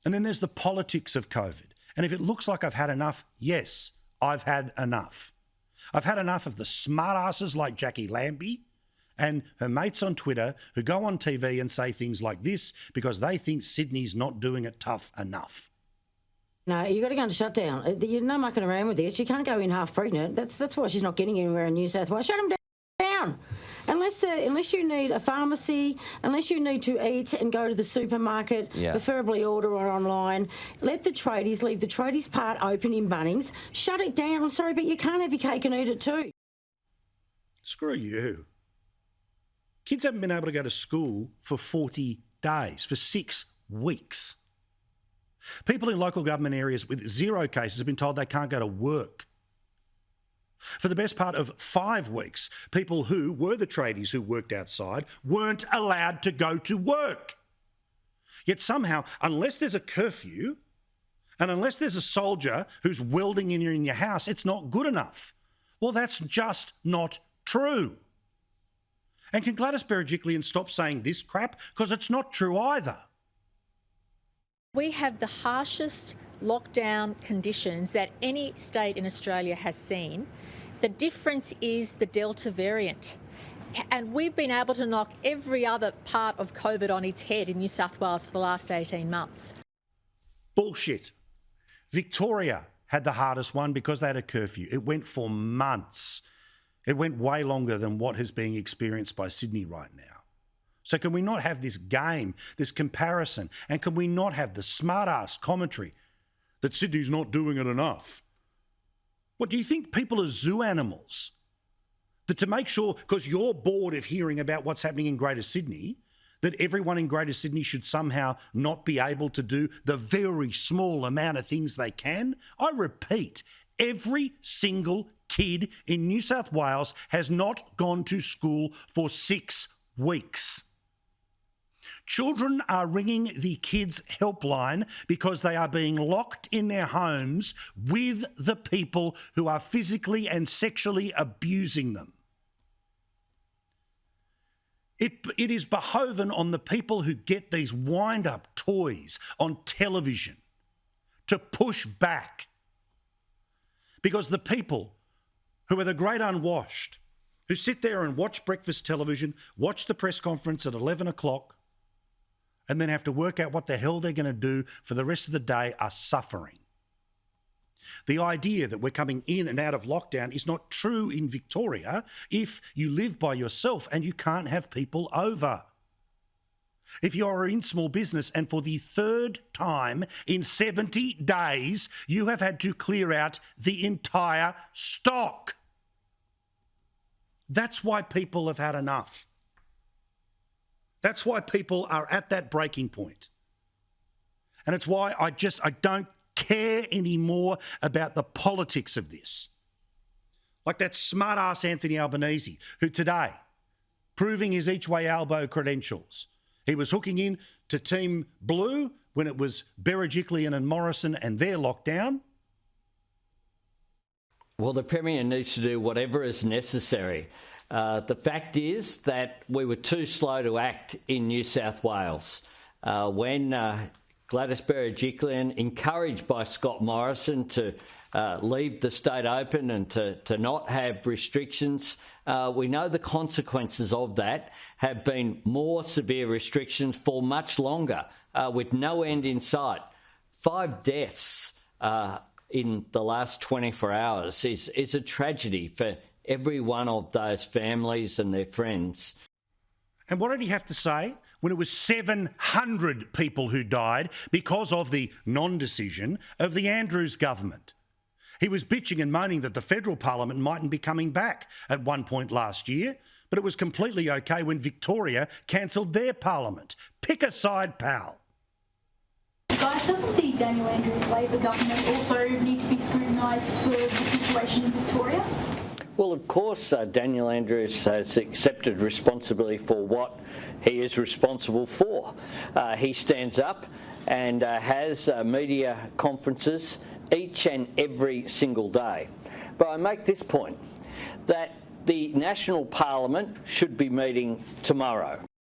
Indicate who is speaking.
Speaker 1: And then there's the politics of COVID. And if it looks like I've had enough, yes, I've had enough. I've had enough of the smartasses like Jackie Lambie and her mates on Twitter who go on TV and say things like this because they think Sydney's not doing it tough enough.
Speaker 2: No, you've got to go into shutdown. You're not mucking around with this. You can't go in half pregnant. That's why she's not getting anywhere in New South Wales. Shut them down. Unless you need a pharmacy, unless you need to eat and go to the supermarket, preferably order it online, let the tradies leave the tradies part open in Bunnings. Shut it down. I'm sorry, but you can't have your cake and eat it too.
Speaker 1: Screw you. Kids haven't been able to go to school for 40 days, for 6 weeks. People in local government areas with 0 cases have been told they can't go to work. For the best part of 5 weeks, people who were the tradies who worked outside weren't allowed to go to work. Yet somehow, unless there's a curfew and unless there's a soldier who's welding in your house, it's not good enough. Well, that's just not true. And can Gladys Berejiklian stop saying this crap? Because it's not true either.
Speaker 3: We have the harshest lockdown conditions that any state in Australia has seen. The difference is the Delta variant. And we've been able to knock every other part of COVID on its head in New South Wales for the last 18 months.
Speaker 1: Bullshit. Victoria had the hardest one because they had a curfew. It went for months. It went way longer than what is being experienced by Sydney right now. So can we not have this game, this comparison, and can we not have the smart-ass commentary that Sydney's not doing it enough? What, do you think people are zoo animals? That to make sure, because you're bored of hearing about what's happening in Greater Sydney, that everyone in Greater Sydney should somehow not be able to do the very small amount of things they can? I repeat, every single kid in New South Wales has not gone to school for 6 weeks. Children are ringing the kids' helpline because they are being locked in their homes with the people who are physically and sexually abusing them. It is behoven on the people who get these wind-up toys on television to push back. Because the people who are the great unwashed, who sit there and watch breakfast television, watch the press conference at 11 o'clock, and then have to work out what the hell they're going to do for the rest of the day are suffering. The idea that we're coming in and out of lockdown is not true in Victoria if you live by yourself and you can't have people over. If you are in small business and for the 3rd time in 70 days, you have had to clear out the entire stock. That's why people have had enough. That's why people are at that breaking point. And it's why I don't care anymore about the politics of this. Like that smart-ass Anthony Albanese, who today, proving his each-way elbow credentials, he was hooking in to Team Blue when it was Berejiklian and Morrison and their lockdown.
Speaker 4: Well, the Premier needs to do whatever is necessary. The fact is that we were too slow to act in New South Wales. When Gladys Berejiklian, encouraged by Scott Morrison to leave the state open and to not have restrictions, we know the consequences of that have been more severe restrictions for much longer, with no end in sight. 5 deaths in the last 24 hours is a tragedy for every one of those families and their friends.
Speaker 1: And what did he have to say when it was 700 people who died because of the non-decision of the Andrews government? He was bitching and moaning that the federal parliament mightn't be coming back at one point last year, but it was completely okay when Victoria cancelled their parliament. Pick a side, pal.
Speaker 5: Guys, doesn't the Daniel Andrews Labor government also need to be scrutinised for the situation in Victoria?
Speaker 4: Well, of course, Daniel Andrews has accepted responsibility for what he is responsible for. He stands up and has media conferences each and every single day. But I make this point, that the National Parliament should be meeting tomorrow.